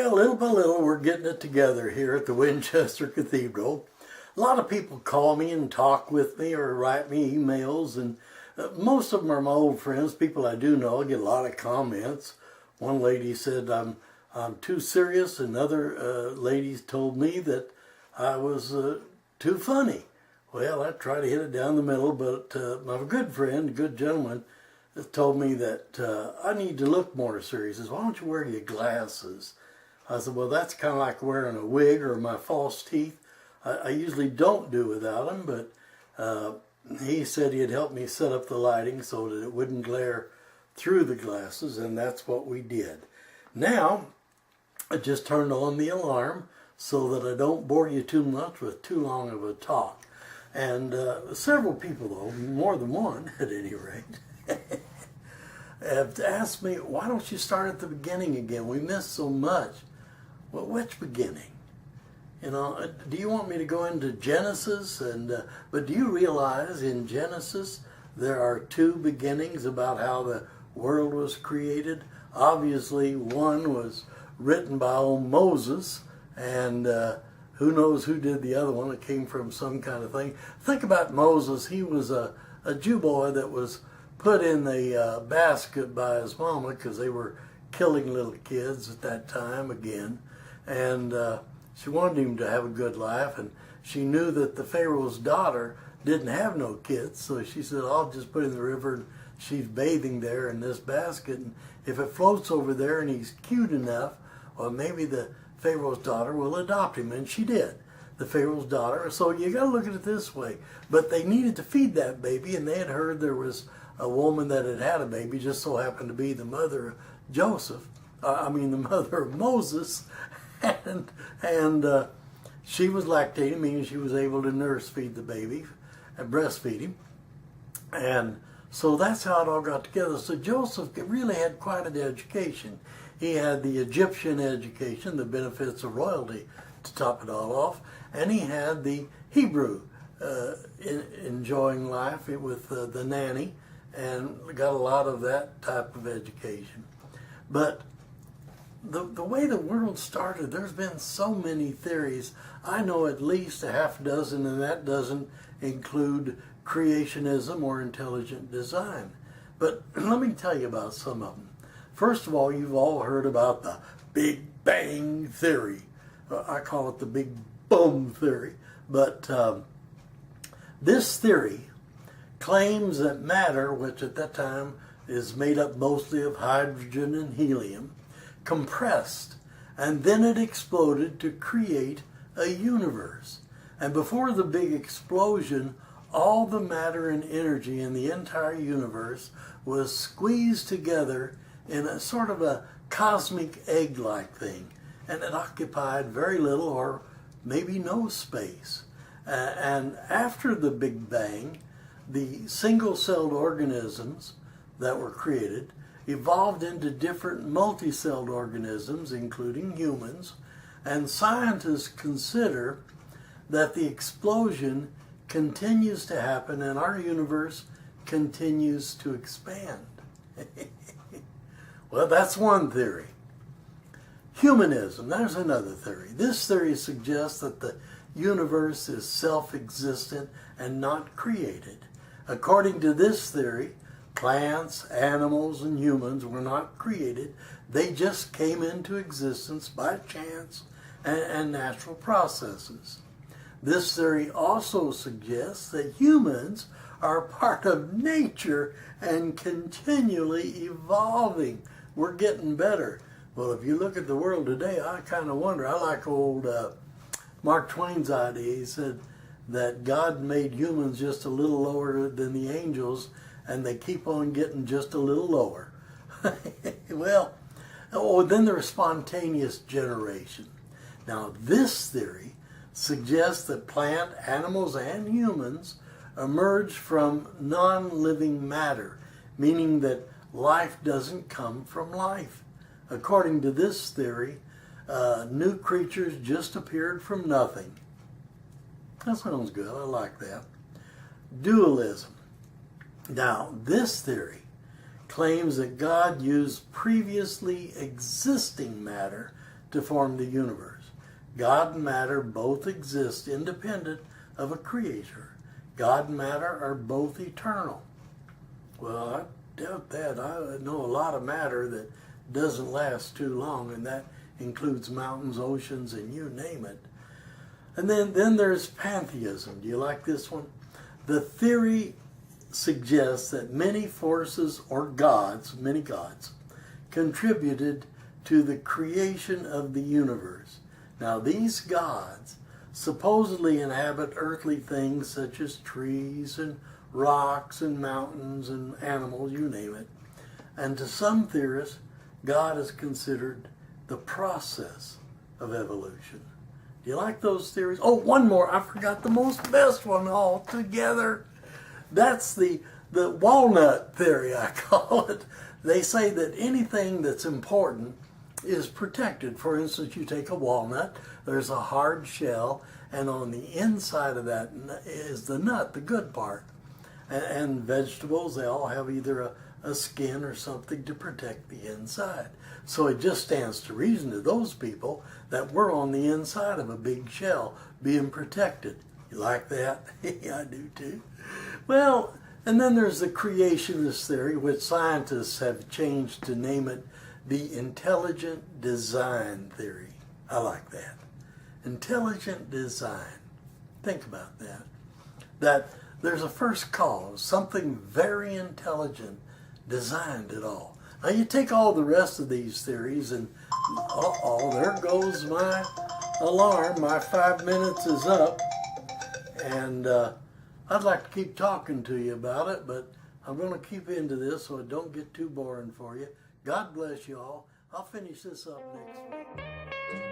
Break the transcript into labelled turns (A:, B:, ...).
A: Well, little by little, we're getting it together here at the Winchester Cathedral. A lot of people call me and talk with me or write me emails, and most of them are my old friends, people I do know. I get a lot of comments. One lady said I'm too serious. Another lady told me that I was too funny. Well, I try to hit it down the middle, but my good friend, good gentleman, told me that I need to look more serious. He says, why don't you wear your glasses? I said, well, that's kind of like wearing a wig or my false teeth. I usually don't do without them, but he said he'd help me set up the lighting so that it wouldn't glare through the glasses, and that's what we did. Now, I just turned on the alarm so that I don't bore you too much with too long of a talk. And several people, though, more than one at any rate, have asked me, why don't you start at the beginning again? We missed so much. Well, which beginning? You know, do you want me to go into Genesis? But do you realize in Genesis there are two beginnings about how the world was created? Obviously, one was written by old Moses, and who knows who did the other one. It came from some kind of thing. Think about Moses. He was a Jew boy that was put in the basket by his mama because they were killing little kids at that time again. And she wanted him to have a good life, and she knew that the Pharaoh's daughter didn't have no kids, so she said, I'll just put him in the river, and she's bathing there in this basket, and if it floats over there and he's cute enough, well, maybe the Pharaoh's daughter will adopt him, and she did, the Pharaoh's daughter. So you got to look at it this way. But they needed to feed that baby, and they had heard there was a woman that had had a baby, just so happened to be the mother of Joseph, the mother of Moses, and she was lactating, meaning she was able to nurse feed the baby and breastfeed him. And so that's how it all got together. So Joseph really had quite an education. He had the Egyptian education, the benefits of royalty to top it all off, and he had the Hebrew enjoying life with the nanny, and got a lot of that type of education. But the way the world started, there's been so many theories. I know at least a half dozen, and that doesn't include creationism or intelligent design. But let me tell you about some of them. First of all, you've all heard about the Big Bang Theory. I call it the Big Boom Theory. But this theory claims that matter, which at that time is made up mostly of hydrogen and helium, compressed, and then it exploded to create a universe. And before the big explosion, all the matter and energy in the entire universe was squeezed together in a sort of a cosmic egg-like thing, and it occupied very little or maybe no space. And after the Big Bang, the single-celled organisms that were created evolved into different multi-celled organisms, including humans, and scientists consider that the explosion continues to happen and our universe continues to expand. Well, that's one theory. Humanism, there's another theory. This theory suggests that the universe is self-existent and not created. According to this theory, plants, animals, and humans were not created. They just came into existence by chance and natural processes. This theory also suggests that humans are part of nature and continually evolving. We're getting better. Well, if you look at the world today, I kind of wonder. I like old Mark Twain's idea. He said that God made humans just a little lower than the angels, and they keep on getting just a little lower. Well, then there's spontaneous generation. Now, this theory suggests that plant, animals, and humans emerge from non-living matter, meaning that life doesn't come from life. According to this theory, new creatures just appeared from nothing. That sounds good. I like that. Dualism. Now, this theory claims that God used previously existing matter to form the universe. God and matter both exist independent of a creator. God and matter are both eternal. Well, I doubt that. I know a lot of matter that doesn't last too long, and that includes mountains, oceans, and you name it. And then there's pantheism. Do you like this one? The theory suggests that many forces or gods, many gods, contributed to the creation of the universe. Now these gods supposedly inhabit earthly things such as trees and rocks and mountains and animals, you name it. And to some theorists, God is considered the process of evolution. Do you like those theories? Oh, one more. I forgot the most best one altogether. That's the walnut theory, I call it. They say that anything that's important is protected. For instance, you take a walnut, there's a hard shell, and on the inside of that is the nut, the good part. And vegetables, they all have either a skin or something to protect the inside. So it just stands to reason to those people that we're on the inside of a big shell being protected. You like that? Yeah, I do too. Well, and then there's the creationist theory, which scientists have changed to name it the intelligent design theory. I like that. Intelligent design. Think about that. That there's a first cause, something very intelligent designed it all. Now you take all the rest of these theories and, there goes my alarm. My 5 minutes is up. And I'd like to keep talking to you about it, but I'm going to keep into this so it don't get too boring for you. God bless you all. I'll finish this up next week.